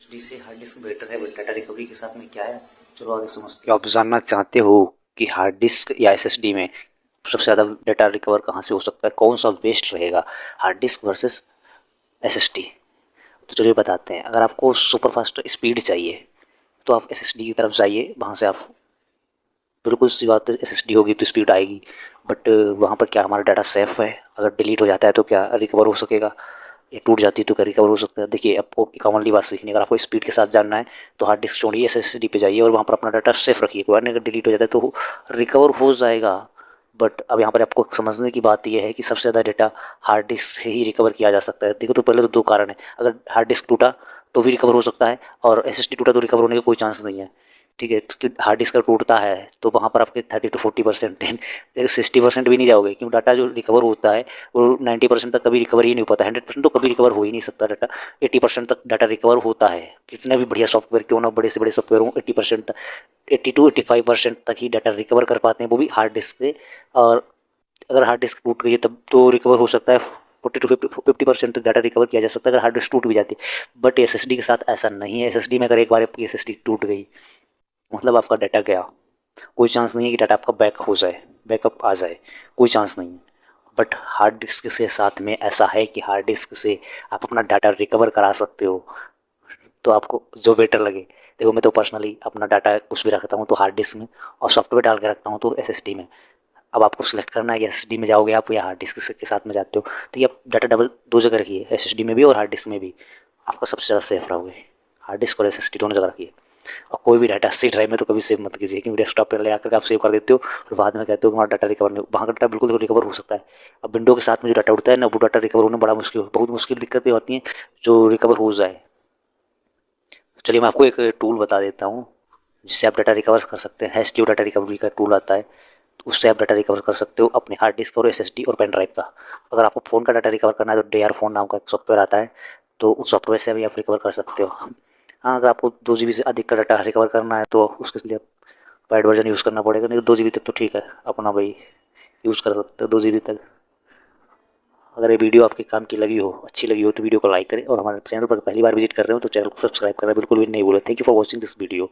SSD से hard disk better है, but data recovery के साथ में क्या है, चलो आगे समझते हैं। क्या आप जानना चाहते हो कि हार्ड डिस्क या एसएसडी में सबसे ज़्यादा डाटा रिकवर कहाँ से हो सकता है, कौन सा बेस्ट रहेगा, हार्ड डिस्क वर्सेस एसएसडी? तो चलिए बताते हैं। अगर आपको सुपर फास्ट स्पीड चाहिए तो आप एसएसडी की तरफ जाइए, वहाँ से आप बिल्कुल सी बात है, एसएसडी होगी तो स्पीड आएगी, बट वहाँ पर क्या हमारा डाटा सेफ है? अगर डिलीट हो जाता है तो क्या रिकवर हो सकेगा? ये टूट जाती है तो क्या रिकवर हो सकता है? देखिए, आपको कॉमनली बात सीखनी है। अगर आपको स्पीड के साथ जानना है तो हार्ड डिस्क छोड़िए, एसएसडी पे जाइए और वहाँ पर अपना डाटा सेफ रखिए। कोई बात नहीं, अगर डिलीट हो जाता है तो रिकवर हो जाएगा। बट अब यहाँ पर आपको समझने की बात यह है कि सबसे ज़्यादा डाटा हार्ड डिस्क से ही रिकवर किया जा सकता है। देखो, तो पहले तो दो कारण है। अगर हार्ड डिस्क टूटा तो भी रिकवर हो सकता है, और एसएसडी टूटा तो रिकवर होने का कोई चांस नहीं है। ठीक है, तो हार्ड डिस्क का टूटता है तो वहाँ पर आपके 30 to 40%, 60% भी नहीं जाओगे, क्योंकि डाटा जो रिकवर होता है वो 90% तक कभी रिकवर ही नहीं हो पाता। 100% तो कभी रिकवर हो ही नहीं सकता डाटा। 80% तक डाटा रिकवर होता है। कितने भी बढ़िया सॉफ्टवेयर क्यों ना, बड़े से बड़े सॉफ्टवेयर हो, 80%, 80 to 85% तक ही डाटा रिकवर कर पाते हैं, वो भी हार्ड डिस्क से। और अगर हार्ड डिस्क टूट गई है तब तो रिकवर हो सकता है, 40 to 50% तक डाटा रिकवर किया जा सकता है अगर हार्ड डिस्क टूट भी जाती है। बट एसएसडी के साथ ऐसा नहीं है। एसएसडी में अगर एक बार आपकी एसएसडी टूट गई, मतलब आपका डाटा गया। कोई चांस नहीं है कि डाटा आपका बैक हो जाए, बैकअप आ जाए, कोई चांस नहीं है। बट हार्ड डिस्क के साथ में ऐसा है कि हार्ड डिस्क से आप अपना डाटा रिकवर करा सकते हो, तो आपको जो बेटर लगे। देखो, मैं तो पर्सनली अपना डाटा कुछ भी रखता हूँ तो हार्ड डिस्क में, और सॉफ्टवेयर डाल के रखता हूँ तो एसएसडी में। अब आपको सिलेक्ट करना है कि एसएसडी में जाओगे आप या हार्ड डिस्क के साथ में जाते हो, तो ये आप डाटा डबल दो जगह रखिए, एसएसडी में भी और हार्ड डिस्क में भी। आपका सबसे ज़्यादा सेफ रहोगे। हार्ड डिस्क और एसएसडी दोनों जगह रखिए। और कोई भी डाटा सी ड्राइव में तो कभी सेव मत कीजिए, क्योंकि डेस्कटॉप पर ले आकर आप सेव कर देते हो, फिर बाद में कहते हो हमारा डाटा रिकवर नहीं। वहाँ का डाटा बिल्कुल रिकवर हो सकता है। अब विंडो के साथ में जो डाटा उड़ता है ना, वो डाटा रिकवर होना बड़ा मुश्किल, बहुत मुश्किल दिक्कतें होती हैं जो रिकवर हो जाए। चलिए, मैं आपको एक टूल बता देता हूँ जिससे आप डाटा रिकवर कर सकते हैं। एसटीओ डाटा रिकवरी का टूल आता है, तो उससे आप डाटा रिकवर कर सकते हो अपने हार्ड डिस्क और एसएसडी और पेन ड्राइव का। अगर आपको फ़ोन का डाटा रिकवर करना है तो डे आर फोन नाम का एक सॉफ्टवेयर आता है, तो उस सॉफ्टवेयर से भी आप रिकवर कर सकते हो। हाँ, अगर आपको 2 GB से अधिक का डाटा रिकवर करना है तो उसके लिए पेड वर्जन यूज़ करना पड़ेगा, नहीं तो 2 GB तक तो ठीक है, अपना भाई यूज़ कर सकते हो 2 GB तक। अगर ये वीडियो आपके काम की लगी हो, अच्छी लगी हो, तो वीडियो को लाइक करें, और हमारे चैनल पर पहली बार विजिट कर रहे हो तो चैनल को सब्सक्राइब करना बिल्कुल भी नहीं भूलें। Thank you for watching this video.